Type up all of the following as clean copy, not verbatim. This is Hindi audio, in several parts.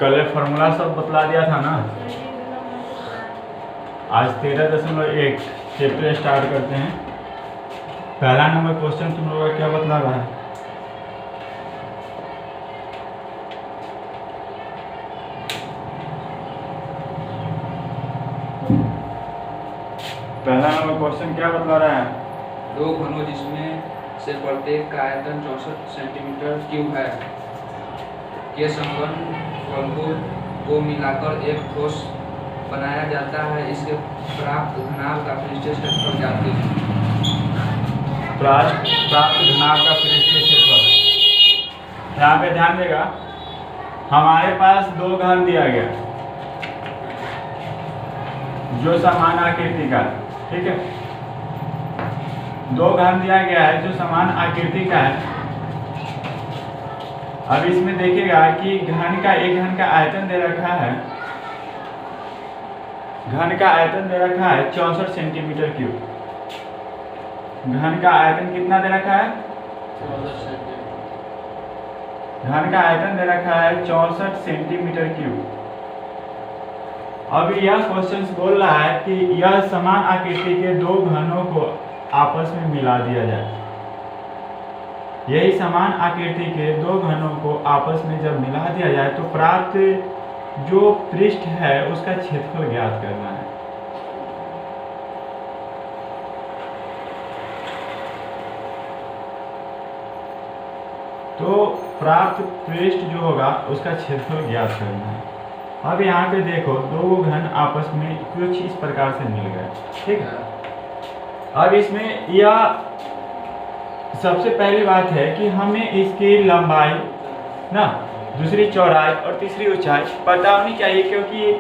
कल फॉर्मूला सब बतला दिया था ना। आज 13.1 चैप्टर स्टार्ट करते हैं। पहला नंबर क्वेश्चन तुम लोग का क्या बतला रहा है? पहला नंबर क्वेश्चन क्या बतला रहा है? दो घनों जिसमें से प्रत्येक का आयतन 64 सेंटीमीटर क्यूब है के संबंध फलकों को मिलाकर एक ठोस बनाया जाता है। इसके प्राप्त घनाभ का पृष्ठीय क्षेत्रफल ज्ञात कीजिए। प्राप्त घनाभ का पृष्ठीय क्षेत्रफल। यहाँ पे ध्यान देगा, हमारे पास दो घन दिया गया जो समान आकृति का है, ठीक है। दो घन दिया गया है जो समान आकृति का है। अब इसमें देखिएगा कि एक घन का आयतन दे रखा है। घन का आयतन दे रखा है 64 सेंटीमीटर क्यूब। घन का आयतन कितना दे रखा है? 64 सेंटीमीटर। घन का आयतन दे रखा है 64 सेंटीमीटर क्यूब। अब यह क्वेश्चन बोल रहा है कि यह समान आकृति के दो घनों को आपस में मिला दिया जाए। यही समान आकृति के दो घनों को आपस में जब मिला दिया जाए तो प्राप्त जो पृष्ठ है उसका क्षेत्रफल ज्ञात करना है। तो प्राप्त पृष्ठ जो होगा उसका क्षेत्रफल ज्ञात करना है। अब यहाँ पे देखो, दो घन आपस में कुछ इस प्रकार से मिल गए, ठीक है। अब इसमें यह सबसे पहली बात है कि हमें इसकी लंबाई ना, दूसरी चौड़ाई और तीसरी ऊंचाई पता होनी चाहिए, क्योंकि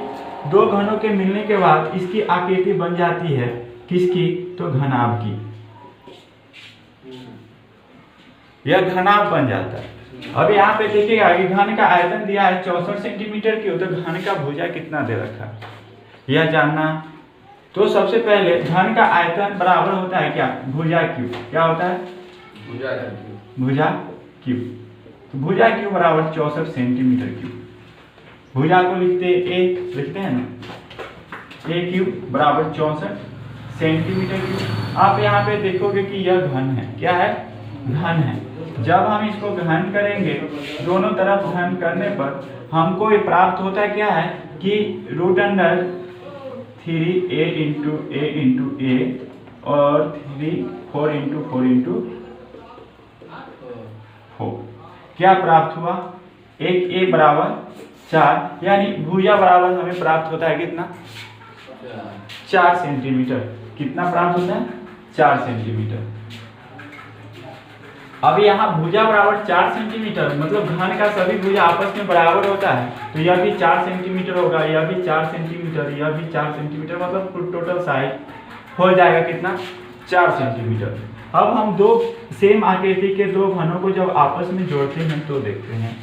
दो घनों के मिलने के बाद इसकी आकृति बन जाती है किसकी? तो घनाभ की। यह घनाभ बन जाता है। अब यहाँ पे देखिएगा कि घन का आयतन दिया है 64 सेंटीमीटर क्यूब, तो घन का भुजा कितना दे रखा है यह जानना। तो सबसे पहले घन का आयतन बराबर होता है क्या? भुजा क्यूब। क्या होता है? भुजा क्यूब। तो भुजा क्यूब बराबर 64 सेंटीमीटर क्यूब। भुजा को लिखते हैं ना, ए क्यूब बराबर 64 सेंटीमीटर क्यूब। आप यहाँ पे देखोगे कि यह घन है। क्या है? घन है। जब हम इसको घन करेंगे, दोनों तरफ घन करने पर हमको ये प्राप्त होता है क्या है कि √3a इंटू a और 4 इंटू 4 क्या प्राप्त हुआ? एक a बराबर 4, यानी भुजा बराबर हमें प्राप्त होता है कितना? 4 सेंटीमीटर। कितना प्राप्त होता है? 4 सेंटीमीटर। अब यहाँ भुजा बराबर 4 सेंटीमीटर, मतलब घन का सभी भुजा आपस में बराबर होता है, तो यह भी 4 सेंटीमीटर होगा, यह भी 4 सेंटीमीटर, यह भी 4 सेंटीमीटर, मतलब टोटल साइज हो जाएगा कितना? 4 सेंटीमीटर। अब हम दो सेम आकृति के दो घनों को जब आपस में जोड़ते हैं तो देखते हैं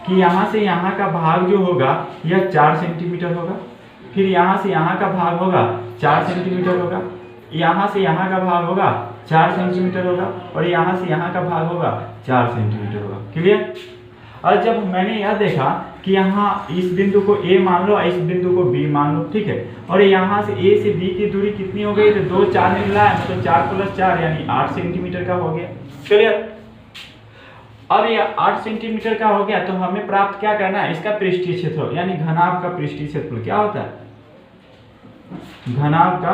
कि यहाँ से यहाँ का भाग जो होगा यह 4 सेंटीमीटर होगा, फिर यहाँ से यहाँ का भाग होगा 4 सेंटीमीटर होगा, यहाँ से यहाँ का भाग होगा 4 सेंटीमीटर होगा, और यहाँ से यहाँ का भाग होगा 4 सेंटीमीटर होगा। क्लियर? और जब मैंने यह देखा कि यहाँ इस बिंदु को A मान लो, इस बिंदु को B मान लो, ठीक है, और यहाँ से A से B की दूरी कितनी हो गई? तो 2 4 निकला है, मतलब 4 + 4 यानी 8 सेंटीमीटर का हो गया। क्लियर? अब यह 8 सेंटीमीटर का हो गया, तो हमें प्राप्त क्या करना है? इसका पृष्ठीय क्षेत्रफल, यानी घनाभ का पृष्ठीय क्षेत्रफल। क्या होता है? घनाभ का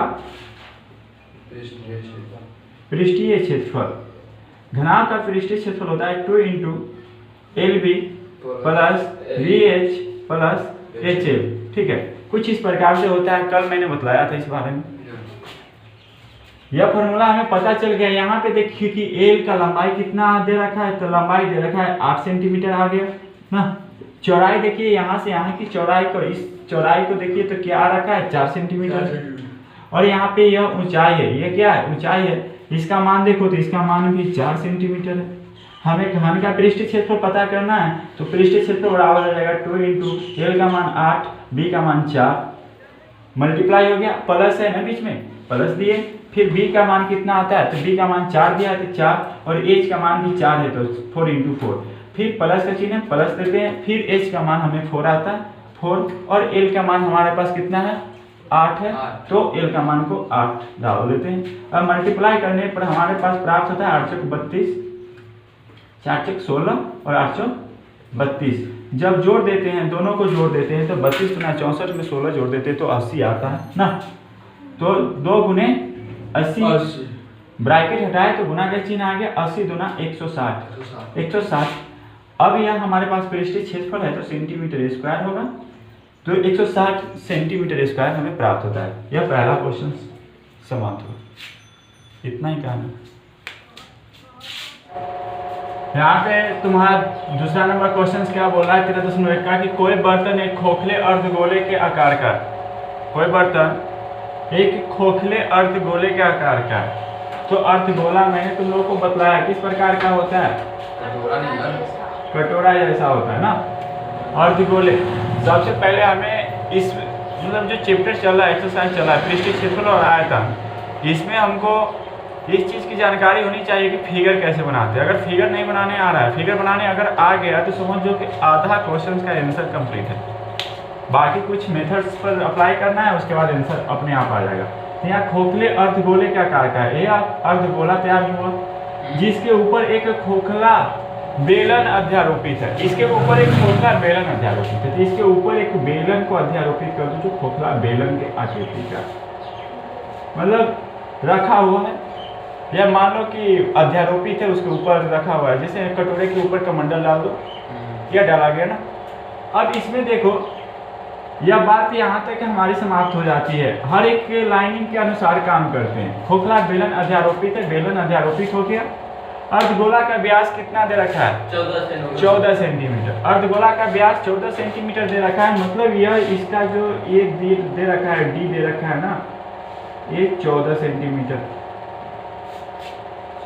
पृष्ठीय क्षेत्रफल। घनाभ का पृष्ठीय क्षेत्रफल होता है 2 into LB plus VH plus HL, ठीक है। कुछ इस प्रकार से होता है, कल मैंने बतलाया था इस बारे में। यह फॉर्मूला हमें पता चल गया। यहाँ पे देखिए कि L का लंबाई कितना दे रखा है, तो लंबाई दे रखा है 8 सेंटीमीटर आ गया ना। चौड़ाई देखिए, यहाँ से यहाँ की चौड़ाई को, इस चौड़ाई को देखिए तो क्या आ रखा है? 4 सेंटीमीटर। और यहाँ पे यह ऊंचाई है, ये क्या है? ऊंचाई है। इसका मान देखो तो इसका मान भी 4 सेंटीमीटर है। हमें घन का पृष्ठीय क्षेत्रफल पता करना है, तो पृष्ठीय क्षेत्रफल बराबर हो जाएगा 2 इंटू L का मान 8, B का मान 4, मल्टीप्लाई हो गया, प्लस है ना बीच में, प्लस दिए, फिर B का मान कितना आता है? तो B का मान 4 दिया है तो 4, और H का मान भी 4 है तो 4 इंटू 4, फिर प्लस का चिन्ह है, प्लस देते हैं, फिर h का मान हमें 4 आता है 4, और l का मान हमारे पास कितना है 8 है, तो l का मान को 8 डाल देते हैं। अब मल्टीप्लाई करने पर हमारे पास प्राप्त होता है 8 चौक 32, 4 चौक 16 और 8 चौक 32। जब जोड़ देते हैं, दोनों को जोड़ देते हैं, तो 32 गुना 64 में 16 जोड़ देते हैं तो 80 आता है ना। तो 2 गुने 80, ब्रैकेट हटाए तो गुना का चिन्ह आ गया, 80 दुना 160। अब यह हमारे पास पृष्ठीय क्षेत्रफल है तो सेंटीमीटर स्क्वायर होगा, तो 160 सेंटीमीटर स्क्वायर हमें प्राप्त होता है। यह पहला क्वेश्चन समाप्त हुआ। इतना ही कहानी। यहाँ पे तुम्हारा दूसरा नंबर क्वेश्चन क्या बोल रहा है 13.1 का कि कोई बर्तन एक खोखले अर्धगोले के आकार का, कोई बर्तन एक खोखले अर्धगोले के आकार का। तो अर्धगोला मैंने तुम लोगों को बतलाया किस प्रकार का होता है, कटोरा जैसा होता है ना अर्धगोले। सबसे पहले हमें इस मतलब जो चैप्टर चल रहा है, एक्सरसाइज चल रहा है पृष्ठीय क्षेत्रफल और आयतन, इसमें हमको इस चीज़ की जानकारी होनी चाहिए कि फिगर कैसे बनाते हैं। अगर फिगर नहीं बनाने आ रहा है, फिगर बनाने अगर आ गया तो समझो कि आधा क्वेश्चन का आंसर कंप्लीट है। बाकी कुछ मेथड्स पर अप्लाई करना है, उसके बाद आंसर अपने आप आ जाएगा। तो यहाँ खोखले अर्धगोले के आकार का है, यह अर्धगोला तैयार हुआ जिसके ऊपर एक खोखला बेलन अध्यारोपित है, इसके ऊपर एक खोखला बेलन अध्यारोपित है, तो इसके ऊपर एक बेलन को अध्यारोपित कर दो जो खोखला बेलन के आकृति का मतलब रखा हुआ है, या मान लो कि अध्यारोपित है उसके ऊपर रखा हुआ है, जैसे कटोरे के ऊपर कमंडल डाल दो, यह डाला गया ना। अब इसमें देखो यह बात यहाँ तक हमारी समाप्त हो जाती है, हर एक लाइनिंग के अनुसार काम करते हैं। खोखला बेलन अध्यारोपित है, बेलन अध्यारोपित हो गया। अर्धगोला का व्यास कितना दे रखा है 14 सेंटीमीटर। अर्धगोला का व्यास 14 सेंटीमीटर दे रखा है, मतलब यह इसका जो एक दे रखा है डी दे रखा है ना, ये 14 सेंटीमीटर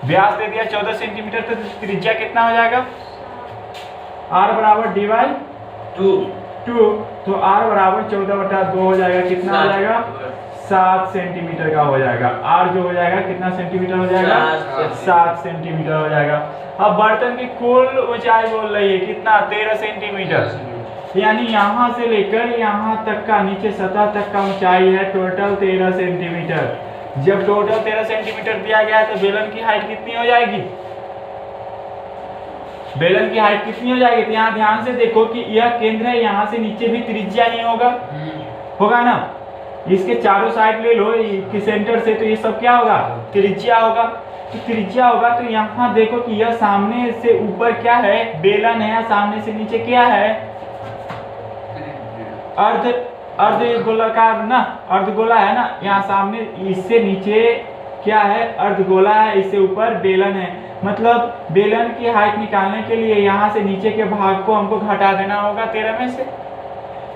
व्यास दे दिया 14 सेंटीमीटर। तो त्रिज्या कितना हो जाएगा r बराबर डी बाई 2, तो r बराबर 14/2 हो जाएगा, कितना हो जाएगा 7 सेंटीमीटर का हो जाएगा। r जो हो जाएगा कितना सेंटीमीटर हो जाएगा 7 सेंटीमीटर हो जाएगा। अब बर्तन की कुल ऊंचाई बोल रही है कितना 13 सेंटीमीटर, यानी यहाँ से लेकर यहाँ तक का नीचे सतह तक का ऊंचाई है टोटल 13 सेंटीमीटर। जब टोटल 13 सेंटीमीटर दिया गया है तो बेलन की हाइट कितनी हो जाएगी, बेलन की हाइट कितनी हो जाएगी। तो यहाँ ध्यान से देखो कि यह केंद्र है, यहाँ से नीचे भी त्रिज्या ही होगा ना, इसके चारों साइड ले लो कि सेंटर से, तो ये सब क्या होगा त्रिज्या होगा। तो त्रिज्या होगा तो यहाँ देखो कि यह सामने से ऊपर क्या है बेलन है, या सामने से नीचे क्या है अर्धगोलाकार ना, अर्धगोला है ना। यहाँ सामने इससे नीचे क्या है अर्धगोला है, इससे ऊपर बेलन है। मतलब बेलन की हाइट निकालने के लिए यहाँ से नीचे के भाग को हमको घटा देना होगा 13 में से।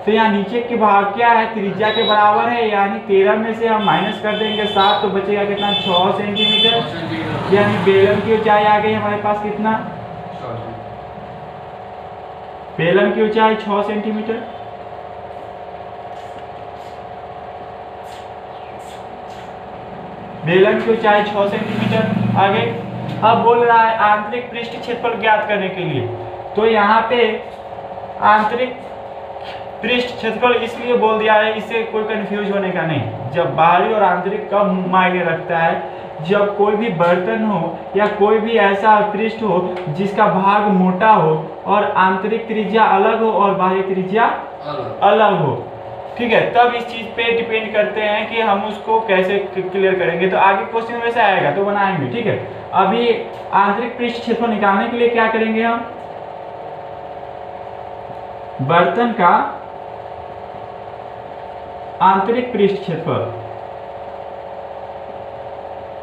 तो यहाँ नीचे के भाग क्या है त्रिज्या के बराबर है, यानी 13 में से हम माइनस कर देंगे 7, तो बचेगा कितना 6 सेंटीमीटर, यानी बेलन की ऊंचाई आ गई हमारे पास कितना, बेलन की ऊंचाई 6 सेंटीमीटर। बेलन की ऊंचाई 6 सेंटीमीटर। आगे अब बोल रहा है आंतरिक पृष्ठ क्षेत्रफल ज्ञात करने के लिए, तो यहाँ पे आंतरिक पृष्ठ क्षेत्रफल इसलिए बोल दिया है, इससे कोई कंफ्यूज होने का नहीं। जब बाहरी और आंतरिक कब मायने रखता है, जब कोई भी बर्तन हो या कोई भी ऐसा पृष्ठ हो जिसका भाग मोटा हो और आंतरिक त्रिज्या अलग हो और बाहरी त्रिज्या अलग हो, ठीक है, तब इस चीज पे डिपेंड करते हैं कि हम उसको कैसे क्लियर करेंगे। तो आगे क्वेश्चन वैसे आएगा तो बनाएंगे, ठीक है। अभी आंतरिक पृष्ठ क्षेत्रफल निकालने के लिए क्या करेंगे हम, बर्तन का आंतरिक पृष्ठ क्षेत्रफल।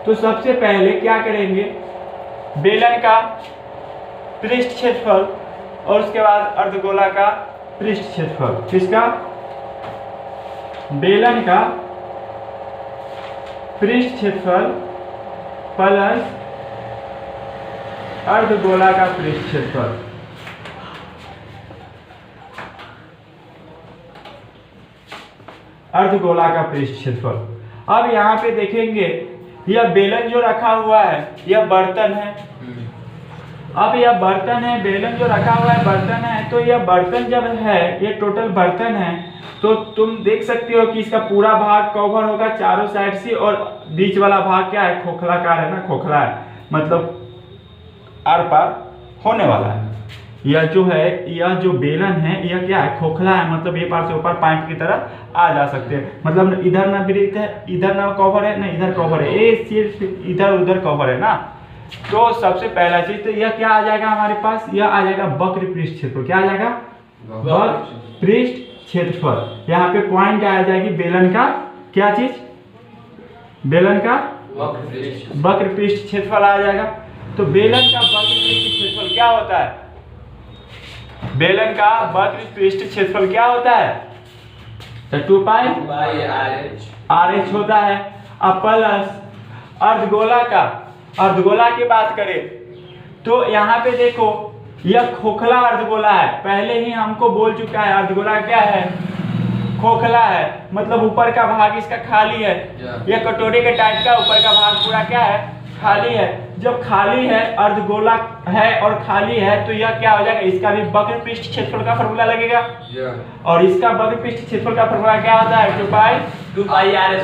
तो सबसे पहले क्या करेंगे, बेलन का पृष्ठ क्षेत्रफल और उसके बाद अर्धगोला का पृष्ठ क्षेत्रफल। किसका, बेलन का पृष्ठ क्षेत्रफल प्लस अर्धगोला का पृष्ठ क्षेत्रफल। अर्धगोला का पृष्ठ क्षेत्रफल। अब यहाँ पे देखेंगे यह बेलन जो रखा हुआ है यह बर्तन है, अब यह बर्तन है, बेलन जो रखा हुआ है बर्तन है, तो यह बर्तन जब है, ये टोटल बर्तन है, तो तुम देख सकते हो कि इसका पूरा भाग कवर होगा चारों साइड से, और बीच वाला भाग क्या है, खोखलाकार है ना, खोखला है, मतलब आर पार होने वाला है। यह जो है, यह जो बेलन है यह क्या है, खोखला है, मतलब ये पार से ऊपर पॉइंट की तरह आ जा सकते हैं, मतलब इधर ना ब्रेथ है, इधर ना कवर है ना इधर कवर है, ये सिर्फ इधर उधर कवर है ना। तो सबसे पहला चीज तो यह क्या आ जाएगा हमारे पास, यह आ जाएगा वक्र पृष्ठ क्षेत्रफल। क्या आ जाएगा, वक्र पृष्ठ क्षेत्रफल। यहाँ पे पॉइंट आ जाएगी बेलन का, क्या चीज, बेलन का वक्र पृष्ठ क्षेत्रफल आ जाएगा। तो बेलन का वक्र पृष्ठ क्षेत्रफल क्या होता है, बेलन का वक्र पृष्ठ क्षेत्रफल क्या होता है, तो 2 पाई आर एच होता है। अब प्लस अर्धगोला का, अर्धगोला की बात करें तो यहाँ पे देखो यह खोखला अर्धगोला है, पहले ही हमको बोल चुका है अर्धगोला क्या है, खोखला है, मतलब ऊपर का भाग इसका खाली है, यह कटोरे के टाइप का ऊपर का भाग पूरा क्या है, खाली है। जब खाली है, अर्धगोला है और खाली है, तो यह क्या हो जाएगा, इसका भी वक्र पृष्ठ क्षेत्रफल का फॉर्मूला लगेगा, और इसका वक्र पृष्ठ क्षेत्रफल का फॉर्मूला क्या होता है, 2 पाई आर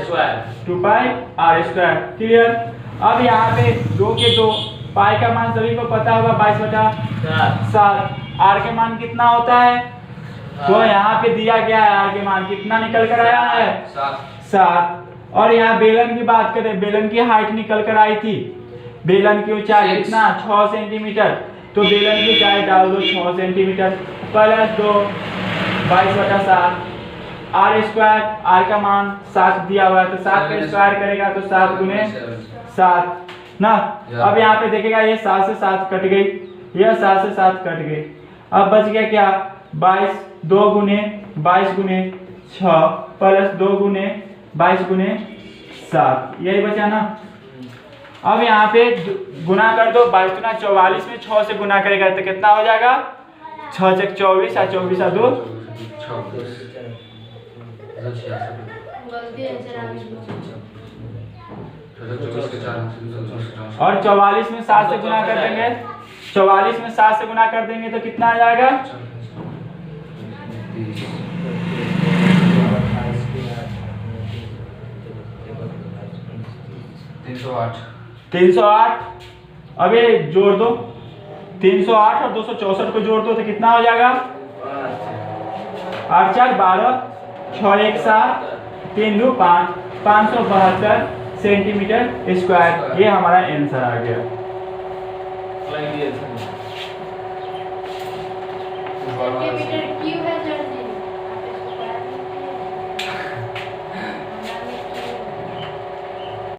स्क्वायर। क्लियर। अब यहाँ पे 2 के 2, पाई का मान सभी को पता होगा 22/7, आर के मान कितना होता है, तो यहाँ पे दिया गया है आर के मान कितना निकल कर आया है, 7। और यहाँ बेलन की बात करें, बेलन की हाइट निकल कर आई थी, बेलन की ऊंचाई कितना, 6 सेंटीमीटर, तो बेलन की ऊंचाई डाल दो 6 centimetre, plus 2 22/7 r square, r का मान 7 दिया हुआ है, तो 7 का स्क्वायर करेगा तो 7 गुने 7 ना। अब यहाँ पे देखेगा ये 7 से 7 कट गई, यह 7 से 7 कट गई, अब बच गया क्या, 22, 2 गुने 22 गुने 6 प्लस 2 गुने 22 गुने 7, यही बचा ना। अब यहाँ पे गुना कर दो, 22 × 44 में 6 से गुना करेगा तो कितना हो जाएगा, 6 × 24 और 24 और 2 और 44 में 7 से गुना कर देंगे, 44 में 7 से गुना कर देंगे तो कितना आ जाएगा, 308। अब ये जोड़ दो, 308 और 264 को जोड़ दो तो कितना हो जाएगा, 8 4 12 6 1 7 3 2 5 572 सेंटीमीटर स्क्वायर, ये हमारा आंसर आ गया। सेंटीमीटर क्यूब है